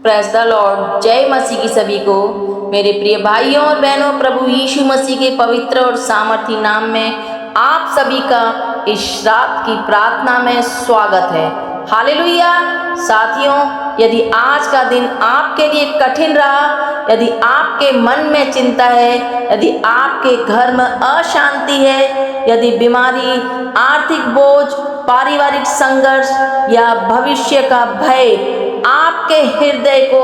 Praise the Lord. जय मसीह की सभी को। मेरे प्रिय भाइयों और बहनों, प्रभु यीशु मसीह के पवित्र और सामर्थी नाम में आप सभी का इस रात की प्रार्थना में स्वागत है। हालेलुया। साथियों, यदि आज का दिन आपके लिए कठिन रहा, यदि आपके मन में चिंता है, यदि आपके घर में अशांति है, यदि बीमारी, आर्थिक बोझ, पारिवारिक संघर्ष या भविष्य का भय आपके हृदय को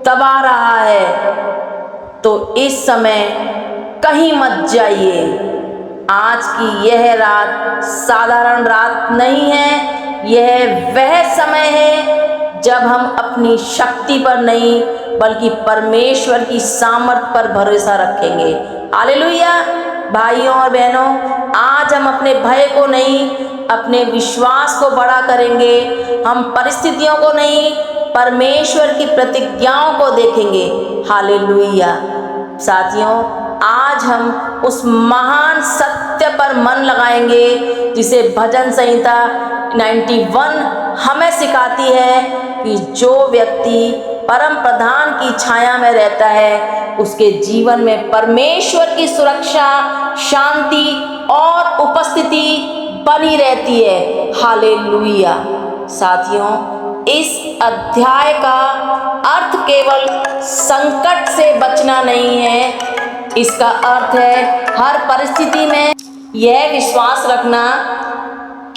दबा रहा है, तो इस समय कहीं मत जाइए। आज की यह रात साधारण रात नहीं है। यह वह समय है जब हम अपनी शक्ति पर नहीं बल्कि परमेश्वर की सामर्थ पर भरोसा रखेंगे। हालेलुया। भाइयों और बहनों, आज हम अपने भय को नहीं, अपने विश्वास को बड़ा करेंगे। हम परिस्थितियों को नहीं, परमेश्वर की प्रतिज्ञाओं को देखेंगे। हालेलुया। साथियों, आज हम उस महान सत्य पर मन लगाएंगे जिसे भजन संहिता 91 हमें सिखाती है कि जो व्यक्ति परम प्रधान की छाया में रहता है, उसके जीवन में परमेश्वर की सुरक्षा, शांति और उपस्थिति बनी रहती है। हालेलुया। साथियों, इस अध्याय का अर्थ केवल संकट से बचना नहीं है, इसका अर्थ है हर परिस्थिति में यह विश्वास रखना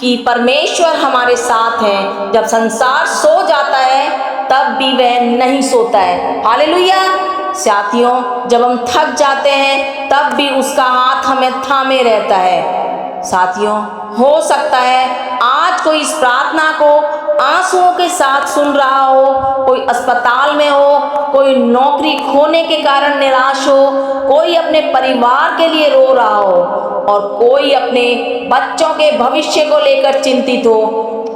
कि परमेश्वर हमारे साथ है। जब संसार सो जाता है तब भी वह नहीं सोता है। हालेलुया। साथियों, जब हम थक जाते हैं तब भी उसका हाथ हमें थामे रहता है। साथियों, हो सकता है आज कोई इस प्रार्थना को आंसुओं के साथ सुन रहा हो, कोई अस्पताल में हो, कोई नौकरी खोने के कारण निराश हो, कोई अपने परिवार के लिए रो रहा हो और कोई अपने बच्चों के भविष्य को लेकर चिंतित हो,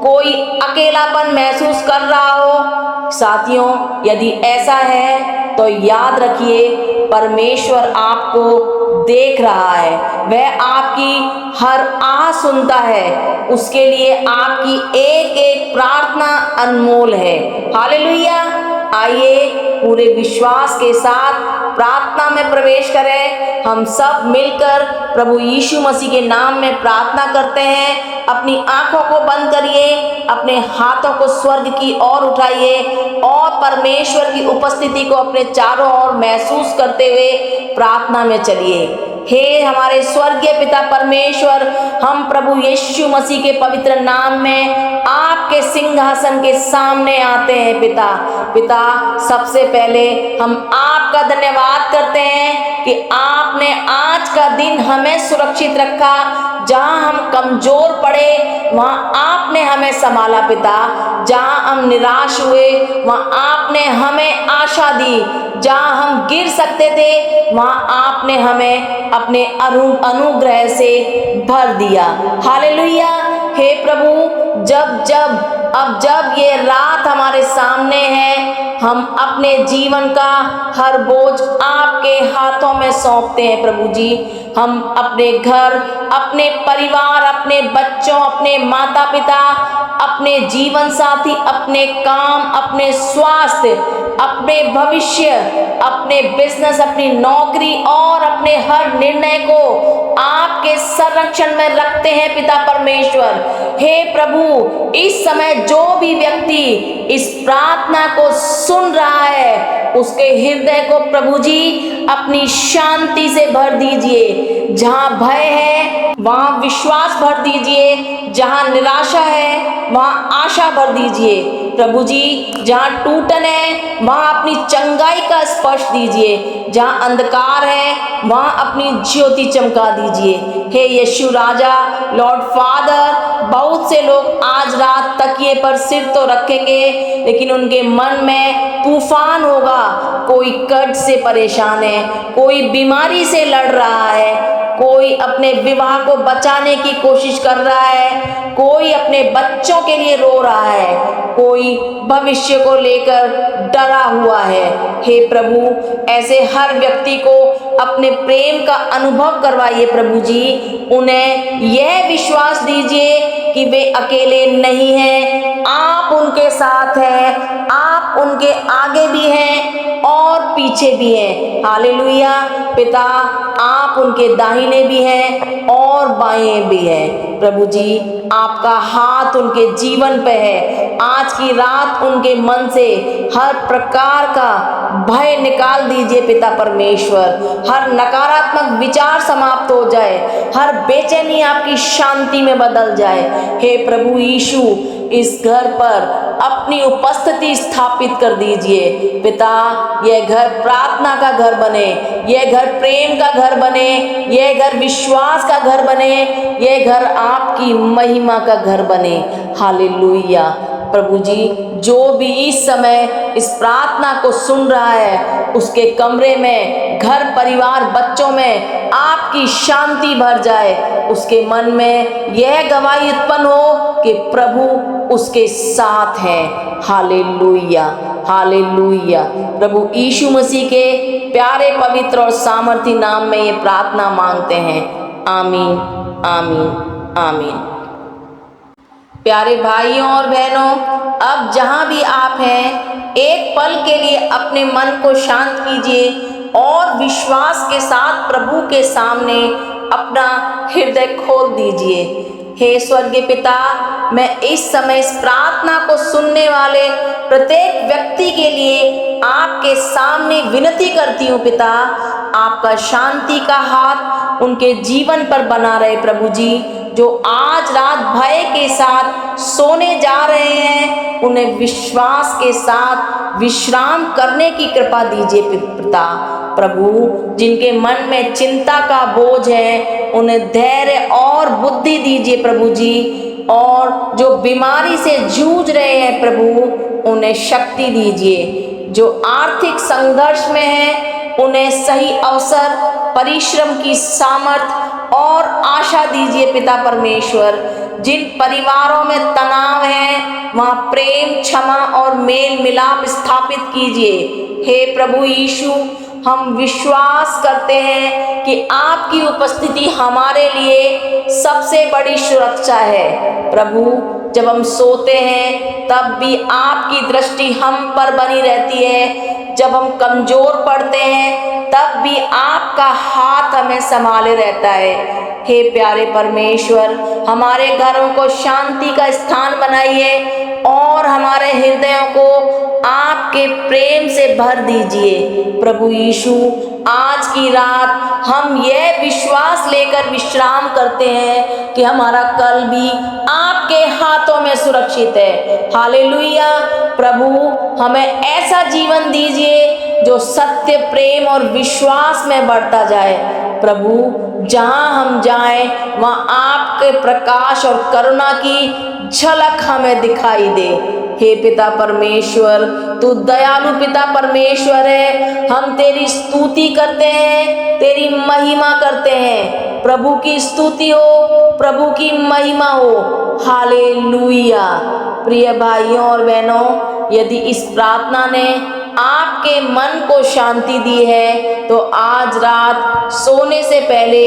कोई अकेलापन महसूस कर रहा हो। साथियों, यदि ऐसा है तो याद रखिए, परमेश्वर आपको देख रहा है। वह आपकी हर आह सुनता है। उसके लिए आपकी एक एक प्रार्थना अनमोल है। हालेलुया। आइए पूरे विश्वास के साथ प्रार्थना में प्रवेश करें। हम सब मिलकर प्रभु यीशु मसीह के नाम में प्रार्थना करते हैं। अपनी आंखों को बंद करिए, अपने हाथों को स्वर्ग की ओर उठाइए और परमेश्वर की उपस्थिति को अपने चारों ओर महसूस करते हुए प्रार्थना में चलिए। हे हमारे स्वर्गीय पिता परमेश्वर, हम प्रभु यीशु मसीह के पवित्र नाम में आपके सिंहासन के सामने आते हैं। पिता, सबसे पहले हम आपका धन्यवाद करते हैं कि आपने आज का दिन हमें सुरक्षित रखा। जहां हम कमजोर पड़े वहां आपने हमें संभाला। पिता, जहां हम निराश हुए वहां आपने हमें आशा दी। जहां हम गिर सकते थे वहां आपने हमें अपने अनुग्रह से भर दिया। हालेलुया। हे प्रभु, जब ये रात हमारे सामने है, हम अपने जीवन का हर बोझ आपके हाथों में सौंपते हैं। प्रभु जी, हम अपने घर, अपने परिवार, अपने बच्चों, अपने माता पिता, अपने जीवन साथी, अपने काम, अपने स्वास्थ्य, अपने भविष्य, अपने बिजनेस, अपनी नौकरी और अपने हर निर्णय को आपके संरक्षण में रखते हैं। पिता परमेश्वर, हे प्रभु, इस समय जो भी व्यक्ति इस प्रार्थना को सुन रहा है, उसके हृदय को प्रभु जी अपनी शांति से भर दीजिए। जहां भय है वहां विश्वास भर दीजिए। जहां निराशा है वहां आशा भर दीजिए। प्रभु जी, जहां टूटन है वहां अपनी चंगाई का स्पर्श दीजिए। जहां अंधकार है वहां अपनी ज्योति चमका दीजिए। हे यीशु राजा, लॉर्ड फादर, बहुत से लोग आज रात तकिए पर सिर तो रखेंगे लेकिन उनके मन में तूफान होगा। कोई कर्ज से परेशान है, कोई बीमारी से लड़ रहा है, कोई अपने विवाह को बचाने की कोशिश कर रहा है, कोई अपने बच्चों के लिए रो रहा है, कोई भविष्य को लेकर डरा हुआ है। हे प्रभु, ऐसे हर व्यक्ति को अपने प्रेम का अनुभव करवाइए। प्रभु जी, उन्हें यह विश्वास दीजिए कि वे अकेले नहीं हैं, आप उनके साथ हैं, आप उनके आगे भी हैं और पीछे भी हैं। हालेलुया। पिता, आप उनके दाहिने भी हैं और बाएं भी हैं। प्रभु जी, आपका हाथ उनके जीवन पे है। आज की रात उनके मन से हर प्रकार का भय निकाल दीजिए पिता परमेश्वर। हर नकारात्मक विचार समाप्त हो जाए, हर बेचैनी आपकी शांति में बदल जाए। हे प्रभु यीशु, इस घर पर अपनी उपस्थिति स्थापित कर दीजिए पिता। यह घर प्रार्थना का घर बने, यह घर प्रेम का घर बने, यह घर विश्वास का घर बने, यह घर आपकी महिमा का घर बने। हालेलुया। प्रभु जी, जो भी इस समय इस प्रार्थना को सुन रहा है, उसके कमरे में, घर परिवार बच्चों में आपकी शांति भर जाए। उसके मन में यह गवाही उत्पन्न हो कि प्रभु उसके साथ है। Hallelujah, hallelujah. प्रभु यीशु मसीह के प्यारे पवित्र और सामर्थी नाम में ये प्रार्थना मांगते हैं। आमीन, आमीन, आमीन। प्यारे भाइयों और बहनों, अब जहाँ भी आप हैं, एक पल के लिए अपने मन को शांत कीजिए और विश्वास के साथ प्रभु के सामने अपना हृदय खोल दीजिए। हे स्वर्गीय पिता, मैं इस समय इस प्रार्थना को सुनने वाले प्रत्येक व्यक्ति के लिए आपके सामने विनती करती हूँ पिता। आपका शांति का हाथ उनके जीवन पर बना रहे प्रभु जी। जो आज रात भय के साथ सोने जा रहे हैं, उन्हें विश्वास के साथ विश्राम करने की कृपा दीजिए पिता। प्रभु, जिनके मन में चिंता का बोझ है, उन्हें धैर्य और बुद्धि दीजिए प्रभु जी। और जो बीमारी से जूझ रहे हैं प्रभु, उन्हें शक्ति दीजिए। जो आर्थिक संघर्ष में है, उन्हें सही अवसर, परिश्रम की सामर्थ और आशा दीजिए पिता परमेश्वर। जिन परिवारों में तनाव है, वहाँ प्रेम, क्षमा और मेल मिलाप स्थापित कीजिए। हे प्रभु यीशु, हम विश्वास करते हैं कि आपकी उपस्थिति हमारे लिए सबसे बड़ी सुरक्षा है। प्रभु, जब हम सोते हैं तब भी आपकी दृष्टि हम पर बनी रहती है। जब हम कमजोर पड़ते हैं तब भी आपका हाथ हमें संभाले रहता है। हे प्यारे परमेश्वर, हमारे घरों को शांति का स्थान बनाइए और हमारे हृदयों को आपके प्रेम से भर दीजिए। प्रभु यीशु, आज की रात हम यह विश्वास लेकर विश्राम करते हैं कि हमारा कल भी आपके हाथों में सुरक्षित है। हालेलुया। प्रभु, हमें ऐसा जीवन दीजिए जो सत्य, प्रेम और विश्वास में बढ़ता जाए। प्रभु, जहाँ हम जाएं वहाँ आपके प्रकाश और करुणा की झलक हमें दिखाई दे। हे पिता परमेश्वर, तू दयालु पिता परमेश्वर है। हम तेरी स्तुति करते हैं, तेरी महिमा करते हैं। प्रभु की स्तुति हो, प्रभु की महिमा हो। हालेलुया। प्रिय भाइयों और बहनों, यदि इस प्रार्थना ने आपके मन को शांति दी है, तो आज रात सोने से पहले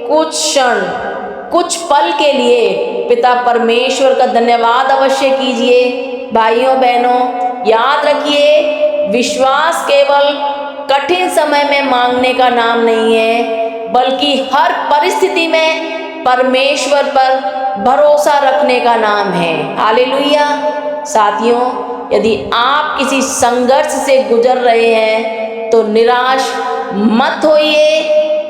कुछ क्षण, कुछ पल के लिए पिता परमेश्वर का धन्यवाद अवश्य कीजिए। भाइयों बहनों, याद रखिए, विश्वास केवल कठिन समय में मांगने का नाम नहीं है, बल्कि हर परिस्थिति में परमेश्वर पर भरोसा रखने का नाम है। हालेलुया। साथियों, यदि आप किसी संघर्ष से गुजर रहे हैं तो निराश मत होइए,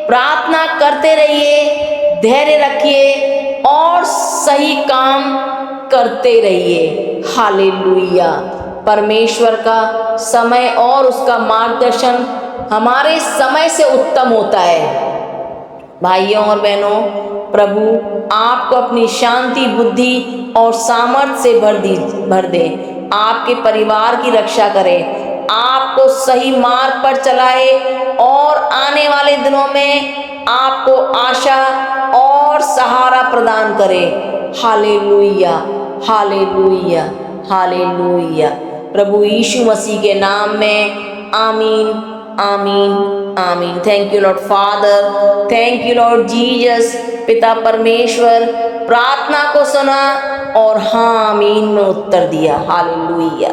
प्रार्थना करते रहिए, धैर्य रखिए और सही काम करते रहिए। हालेलुया। परमेश्वर का समय और उसका मार्गदर्शन हमारे समय से उत्तम होता है। भाइयों और बहनों, प्रभु आपको अपनी शांति, बुद्धि और सामर्थ्य से भर दे। आपके परिवार की रक्षा करे, आपको सही मार्ग पर चलाए और आने वाले दिनों में आपको आशा और सहारा प्रदान करे। Hallelujah, hallelujah, hallelujah. प्रभु यीशु मसीह के नाम में आमीन, आमीन, आमीन। Thank you lord father, thank you lord Jesus. पिता परमेश्वर, प्रार्थना को सुना और हाँ आमीन में उत्तर दिया। हालेलुया।